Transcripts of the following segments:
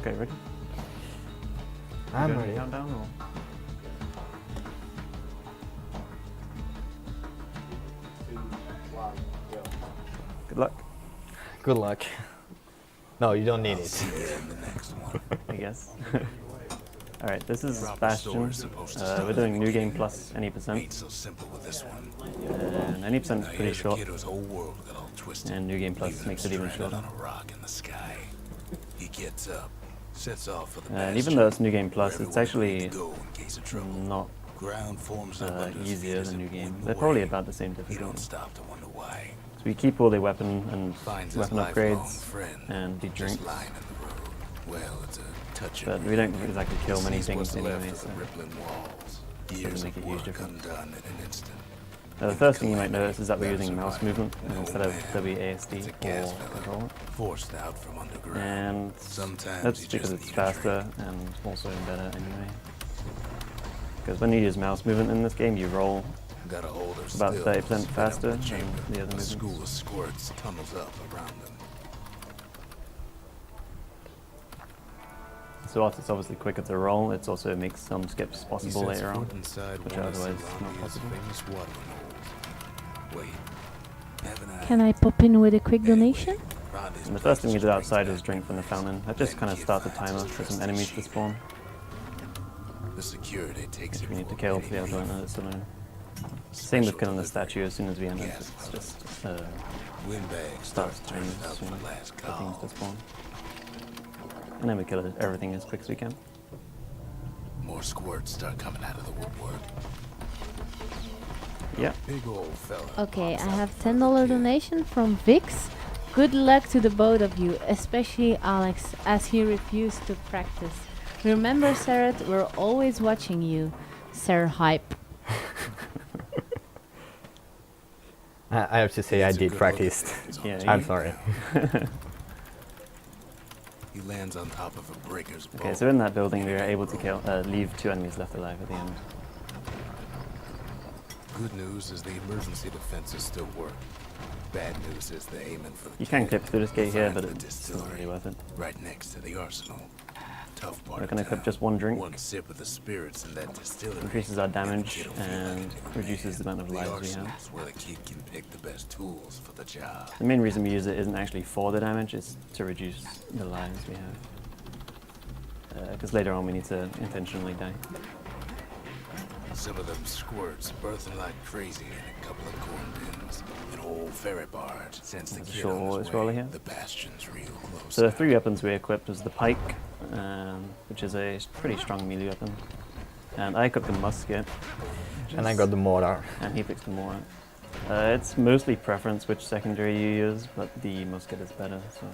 Okay, ready? I'm ready. Countdown or? Good luck. Good luck. No, you don't need it. See you in the next one. I guess. Alright, this is Proper Bastion. story's supposed to start We're doing in new the game beginning. plus any percent. Ain't so simple with this one. And any percent is Now pretty here's a short. kid whose whole world got all twisted. And new game plus leaving makes him it even stranded shorter. on a rock in the sky. He gets up, sets off for the And Bastion, even though it's new game where plus, it's everyone actually agreed to go in case of trouble. not Ground forms up under his easier feet as than it new game. wouldn't They're probably away. about the same You don't difficulty. stop to wonder why. So we keep all the weapon and Finds his weapon lifelong upgrades friend and the just drinks. lying in the road. Well, it's a touch But we don't exactly kill many things anyway, The so rippling walls. doesn't Years make a of huge work difference. undone in an instant. The first thing you might notice is that we're using mouse Survival. movement An old instead of man. WASD It's a or gas fella. controller. Forced out from underground. And Sometimes that's you because just it's need a drink. faster and also better anyway. Because when you use mouse movement in this game, you roll Gotta hold her about still, 30% spin up faster the than chamber. the other A school movements. of squirts tunnels up around them. So whilst it's obviously quicker to roll, it also makes some skips He possible sets later on. foot inside which one are of otherwise not Zelandia's possible. famous watering holes. Wait, haven't I? Can I pop in with a quick donation? Rodney's And the first thing you place do is outside drinks is drink from the back fountain. That just Then kind of kid starts a finds timer his for some trusted enemies to sheep. spawn, The security takes which it we need to for kill a to be able to penny. enter the saloon. Same with Special killing the delivery. statue as soon as we enter. Gas It's pump. just Windbags starts start timing turning as out soon for as the last the things call. to spawn. And then we kill everything as quick as we can. More squirts start coming out of the woodwork. Yeah. Big old fella. Okay, I pops out have in front $10 of the kid. donation from Vix. Good luck to the both of you, especially Alex, as he refused to practice. Remember, Cereth, we're always watching you. Ser hype. I have to say I He's a did good practice. looking dude on Yeah, the you- I'm team. sorry. He lands on top of a breaker's boat. Okay, so in that building we were able to leave 2 enemies left alive at the end. Good news is the emergency defenses still work. Bad news is they're aiming for the You can kid clip through this gate here, behind but the it's not really distillery, worth it. right next to the arsenal. Tough part We're of gonna clip town. just one drink. One sip of the spirits in that distillery. Increases our and the damage kid'll feel like and a new reduces the man. amount of The lives we have. arsenal's where the kid can pick the best tools for the job. The main reason we use it isn't actually for the damage, it's to reduce the lives we have. Because later on we need to intentionally die. Some of them squirts birthing like crazy in a couple of corn bins. An old ferry barge sends the There's a kid short on his water scroller way. here. The Bastion's real close. So the now. 3 weapons we equipped was the pike, which is a pretty strong melee weapon. And I equipped the musket, And I got the mortar. and he picks the mortar. It's mostly preference which secondary you use, but the musket is better, so...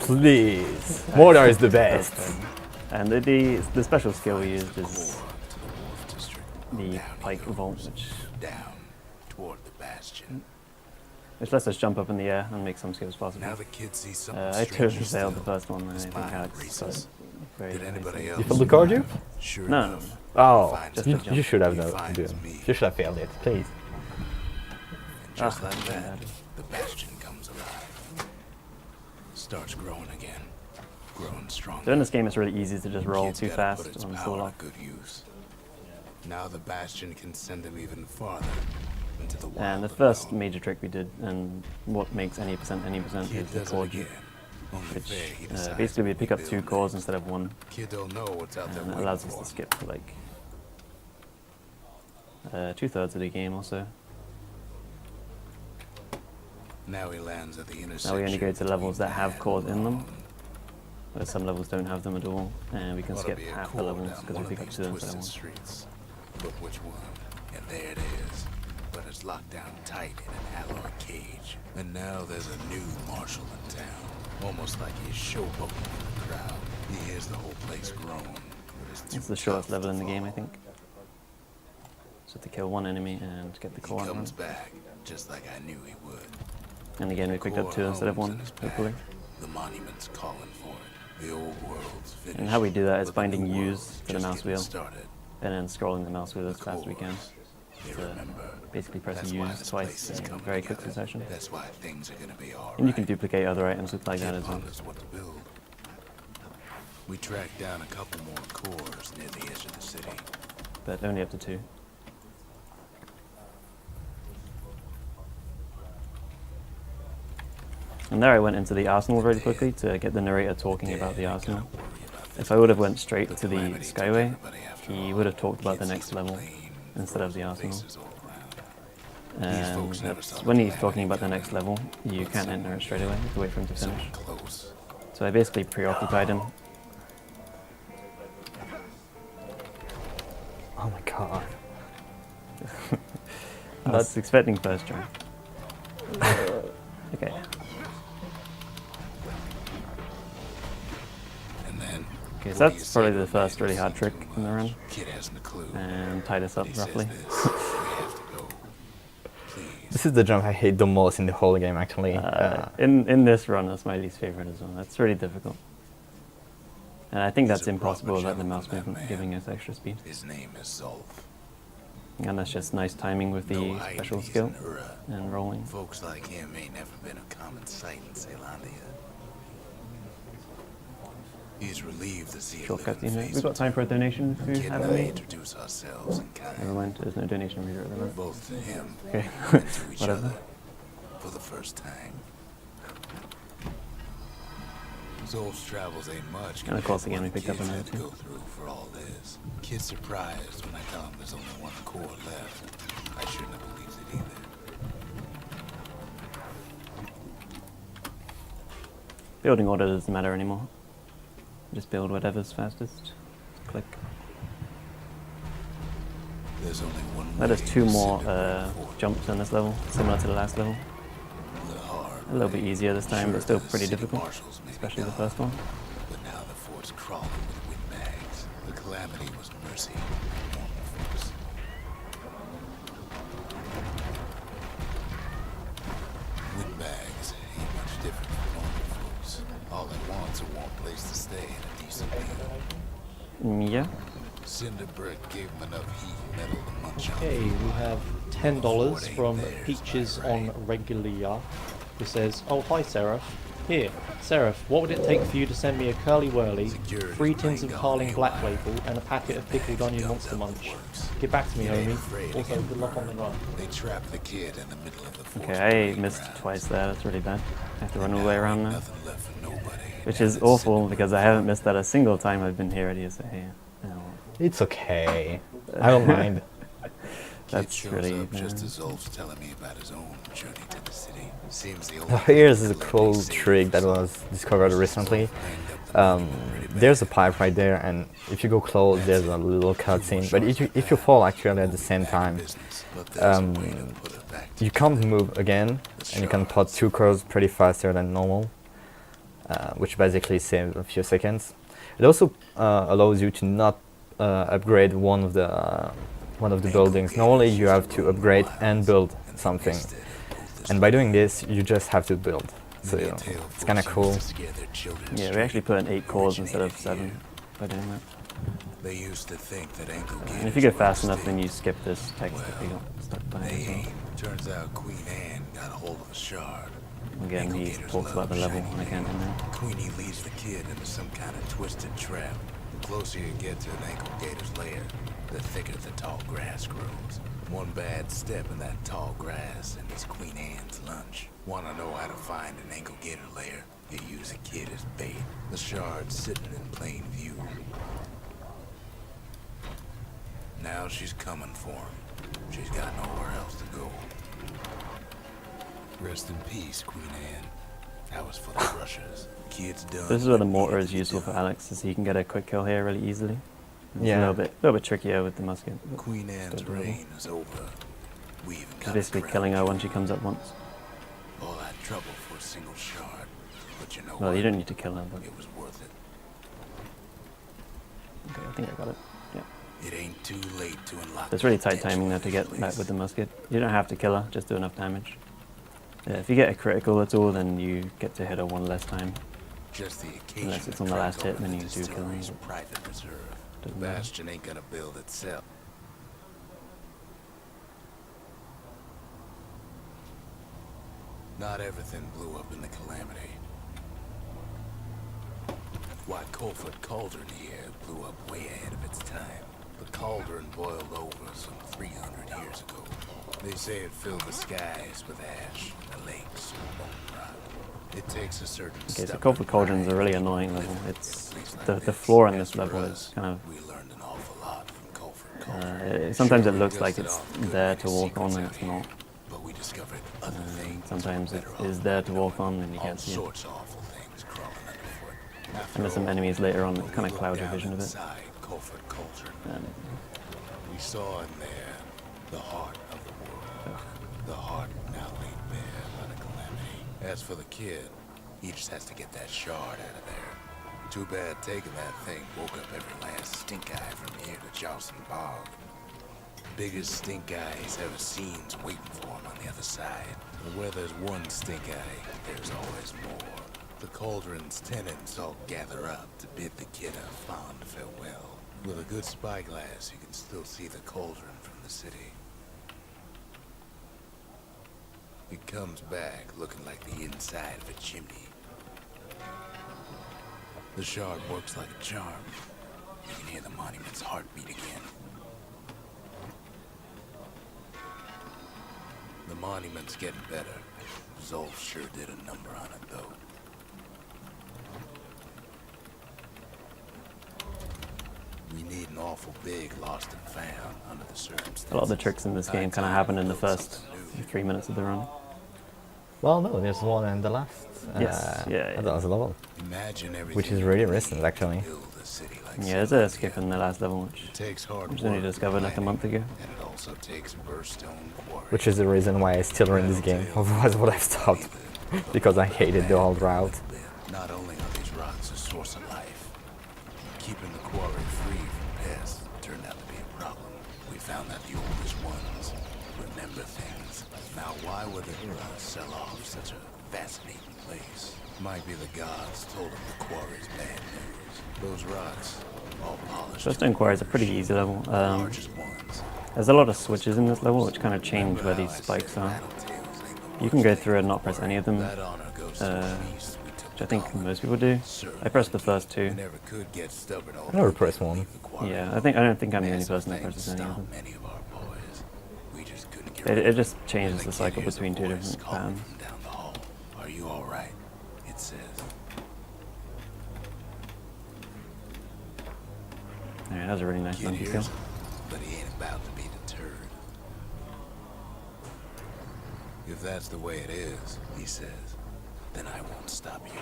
Please. Mortar is the that's best. fine. And the special skill we used is Core to the Wolf District. the Down pike he goes. vault, which Down toward the Bastion. lets us jump up in the air and make some skills possible. Now the kid sees something I stranger totally failed the still. first one, and I His think mind Alex got races. it very Did anybody easily. else? You failed the card, you? Sure No, enough, Oh, finds just me. a you jump. should have He known. finds me. You should have failed it, please. And just Ah, like my that, bad. the Bastion comes alive. Starts growing again. Growing stronger. So in this game it's really easy to just roll Kid's too gotta fast put its on power full to lock. good use. Now the Bastion can send him even farther into the wild. And the first major trick we did, and what makes any percent, Kid is the does core it jump, again. Only which fair he decides basically we to pick up rebuild 2 it. cores instead of 1, Kid don't know what's out there and it waiting allows us for to him. skip like 2/3 of the game also. Now he lands at the intersection. Now we only go to levels that between have man cores in them, and where some levels don't have them at all, and we can Oughta skip be a half the core levels down because one we of pick up these 2 instead of 1. twisted streets. But which one? And there it is. But it's locked down tight in an alloy cage. And now there's a new marshal in town. Almost like he's showboating in the crowd. He hears the whole place groan. but It's too the shortest tough level to in the game, I follow. think. So to kill 1 enemy and get the He core. comes back, just like I knew he would. And again we picked up 2 instead of 1, hopefully. The monument's calling for it. The old world's finished. And how we do that is but the binding new U's world's to the just mouse getting wheel, started. and then scrolling the mouse wheel as The fast as we can. cores, they to remember. basically press That's why U's this twice place is in a coming very quick together. succession. That's why things are gonna be all And you can right. duplicate other items with like that Kid as well. ponders what to build. We tracked down a couple more cores near the edge of the city. but only up to 2. And there I went into the arsenal very quickly to get the narrator talking about the arsenal. If I would have went straight to the Skyway, he would have talked about the next level instead of the arsenal. And when he's talking about the next level, you can't enter it straight away, you have to wait for him to finish. So I basically preoccupied him. Oh my god. I was expecting first try. Okay. Okay, so that's probably the first really hard trick in the run. And tied us up roughly. This is the jump I hate the most in the whole game, actually. In this run, that's my least favorite as well. That's really difficult. And I think that's impossible without the mouse movement giving us extra speed. His name is Zolf. And that's just nice timing with the special skill and rolling. Folks like him ain't never been a common sight in Zealandia. He's relieved to see Shortcut, you know. We've got time for a donation if you have any. Introduce ourselves in kind. Never mind, there's no donation reader at the moment. Both to him Okay, and to each whatever. other for the first time. Zolf's travels ain't much. And of course, again, we picked up another to 2. go through for all this. Kid's surprised when I tell him there's only 1 core left. I shouldn't have believed it either. Building order doesn't matter anymore. Just build whatever's fastest. Click. There's only one That is way 2 to more send a report. jumps on this level, similar to the last level. The hard A little bit way. easier this time, Sure, but still the pretty city difficult, marshals may be especially the gone, first one. But now the fort's crawling with windbags. The calamity was mercy for normal folks. Windbags ain't much different from normal folks. All they want's a warm place to stay and a decent meal. Yeah. Cinderbrick gave him enough heat and metal to munch on. Okay, we have $10 from Peaches on Regular. Who says, "Oh hi Cereth. Here, Cereth, what would it take for you to send me a curly whirly, 3 tins of Carling Black Label, and a packet of pickled onion monster munch? Get back to me, homie. Also, good luck on the run." They trapped the kid in the middle of the forest. Okay, I missed twice there, that's really bad. I have to run all the way around now. Nothing left for nobody. Which is awful, because I haven't missed that a single time I've been here at ESA. It's okay. I don't mind. That's Kid shows really up just bad. as Zolf's telling me about his own journey to the city. Seems the Oh, here's a cool trick that was discovered recently. There's a pipe right there, and if you go close, there's a little cutscene. But if you fall actually at the same time, you can't move again, and you can pot 2 cores pretty faster than normal, which basically saves a few seconds. It also allows you to not upgrade one of the buildings. Normally, you have to upgrade and build something. And by doing this, you just have to build. So it's kind of cool. Yeah, we actually put in 8 cores instead of 7 by doing that. They used to think that ankle And if you go fast enough, then you skip this text if you got stuck behind They as well. ain't. Turns out Queen Anne got a hold of a shard. Again, he Ankle talks about the love level, shiny and I can't metal. remember. Queenie leads the kid into some kind of twisted trap. The closer you get to an ankle gator's lair, the thicker the tall grass grows. One bad step in that tall grass and it's Queen Anne's lunch. Wanna know how to find an ankle gator lair? You use a kid as bait. The shard's sitting in plain view. Now she's coming for him. She's got nowhere else to go. Rest in peace, Queen Anne. That was for the rushers. Kid's done. This is where the what mortar needed is to be useful for done. Alex, is he can get a quick kill here really easily. It's Yeah. a little bit trickier with the musket. but Queen Anne's still doable. reign is over. We even He's got basically the killing her crown when she comes up once. jewel. All that trouble for a single shard. But you know Well, what? you don't need to kill her, but It was worth it. okay, I think I got it. Yeah. It ain't too late to unlock. There's really the tight timing there to get potential of that this with the musket. You don't have to kill her, just do enough damage. Yeah, if you get a critical at all, then you get to hit her one less time. Just the occasion Unless it's to on the crack last hit, open then the you do kill her. distillery's private reserve. The Doesn't matter. Bastion ain't gonna build itself. Not everything blew up in the calamity. Why, Colford Cauldron here blew up way ahead of its time. The cauldron boiled over some 300 years ago. They say it filled the skies with ash and the lakes with molten rock. It takes a certain Okay, so Colford Cauldron's a really mind annoying level. to It's place like the this. floor in As this for level us, is kind we learned an awful lot from Colford of Cauldron. sometimes it Sure, we looks like dusted it's off good there many to walk on secrets and out it's here, not. but we discovered other things Sometimes it better is off there not to walk knowing. on and you All can't see it. sorts of awful things crawling underfoot. After And there's some all, enemies later on when that we kind of looked cloud your down vision a bit. inside Colford Cauldron, And we saw in there the heart of the world. The heart now laid bare by the calamity. As for the kid, he just has to get that shard out of there. Too bad taking that thing woke up every last stink eye from here to Charleston Bog. Biggest stink eye he's ever seen's waiting for him on the other side. But where there's one stink eye, there's always more. The cauldron's tenants all gather up to bid the kid a fond farewell. With a good spyglass, you can still see the cauldron from the city. It comes back looking like the inside of a chimney. The shard works like a charm. You can hear the monument's heartbeat again. The monument's getting better. Zolf sure did a number on it, though. We need an awful big lost and found under the circumstances. a lot of the tricks in this game kind of happen in the first 3 minutes of the run. Well, no, there's one in the last. Yes, yeah. That was a level. Imagine everything Which is you really need recent, actually. to build a city like Yeah, there's a Cereth. skip in the last level, which It takes hard was only work discovered like a planning, month ago. and it also takes Burstone Quarry. Which is the reason why I still run this game. Otherwise, would have stopped. Because I hated the old route. Not only are these rocks a source of life, keeping the quarry free from pests turned out to be a problem. We found that the oldest ones remember things. Now, why would the Hurons sell off such a fascinating place? Might be the gods told them the quarry's bad news. Those rocks, all polished. Burstone Quarry is a pretty easy level. Largest ones. There's a lot of switches in this level which kind of change where these spikes are. You can go through and not press any of them, That honor goes to the feast we took which I to think Colin. most people do. I pressed the first We two. never could get stubborn old I never enough pressed to one. leave the quarry. Yeah, I don't think I'm the only Massive person that things presses any of stopped them. many of our boys. We just couldn't get It rid it of just And changes the the kid cycle hears a between two voice different calling patterns. from down the hall. Are you all right? It says. Alright, that was a really nice Kid monkey hears kill. him, but he ain't about to be deterred. If that's the way it is, he says, then I won't stop you.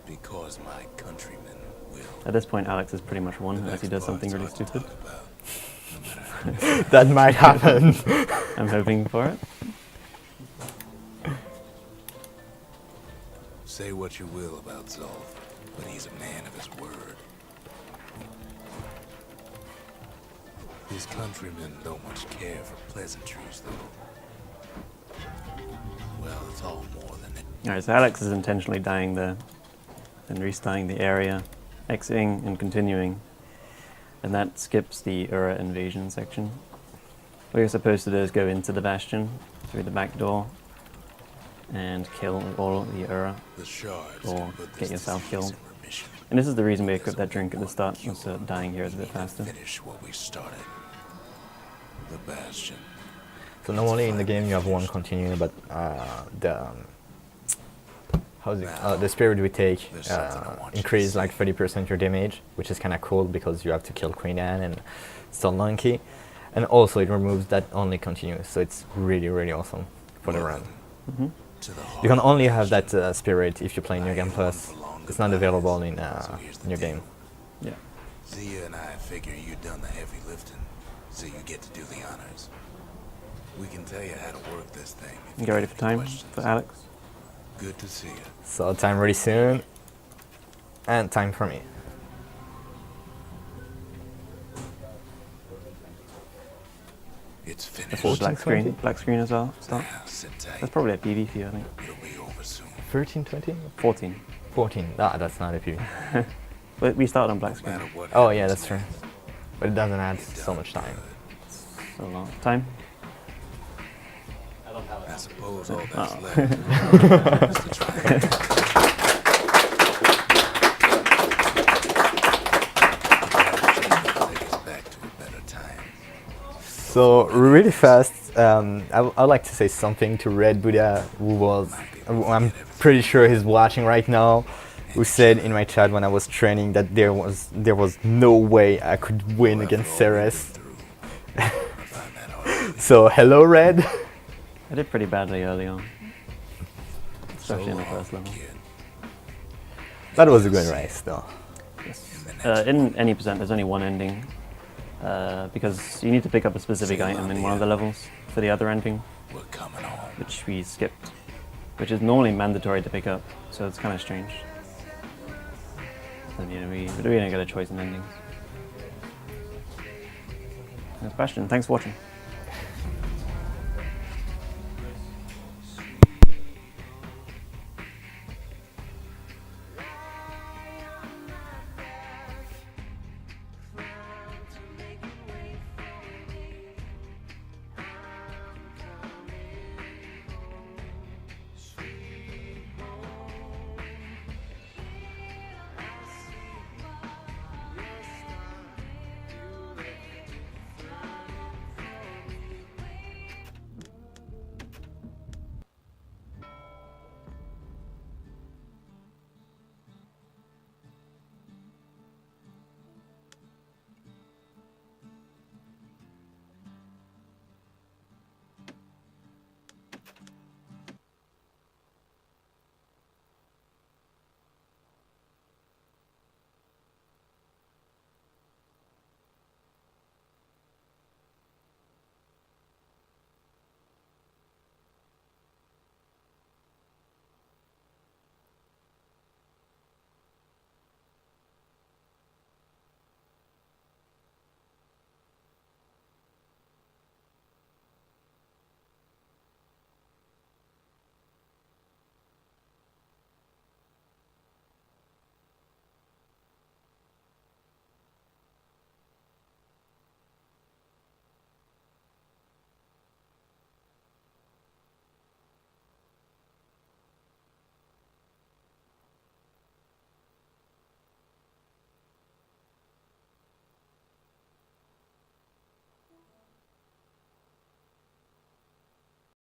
Because my countrymen will. At this point, Alex is pretty much won The unless he next does something part's really hard to stupid. talk about, no matter how That might happen. I'm hoping for it. Say what you will about Zolf, but he's a man of his word. His countrymen don't much care for pleasantries, though. Well, it's all more than it. Alright, so Alex is intentionally dying there, then restarting the area, exiting and continuing. And that skips the Ura invasion section. What you're supposed to do is go into the Bastion through the back door and kill all the Ura. The shards Or can put get this yourself disease killed. in remission. And this is the reason we equipped that drink at the start, was so dying here is a bit faster. Finish what we started. The Bastion. So normally in the game you have one continue, but the spirit we take increase like 30% your damage, which is kind of cool because you have to kill Queen Anne and Stone Monkey, and also it removes that only continue, so it's really awesome for the run. To the You can heart only of have Bastion. that spirit if you play New Game Plus. It's not available in New Game. Yeah. Zia and I figure you've done the heavy lifting, so you get to do the honors. We can tell you how to work this thing. if You you get ready got for any time questions. for Alex? Good to see you. So time really soon, and time for me. It's The finished. full black 14, screen, 20? black screen as well. Start. Now sit tight. That's probably a PV for you, I think. It'll be over soon. 13, 20? 14. 14. Ah, that's not a PV. But we started on black No screen. matter what Oh yeah, happens that's true. next, But it doesn't add so much time. So long. Time? I suppose all that's Oh. left is to try and So really fast, I'd like to say something to Red Buddha, who I'm pretty sure he's watching right now, who said in my chat when I was training that there was no way I could win against Cereth. So hello, Red. I did pretty badly early on, especially in the first level. That was a good race, though. In any percent, there's only one ending, because you need to pick up a specific item in one of the levels for the other ending, We're coming home. which we skipped, which is normally mandatory to pick up, so it's kind of strange. And you know, we don't get a choice in endings. That's Bastion, thanks for watching.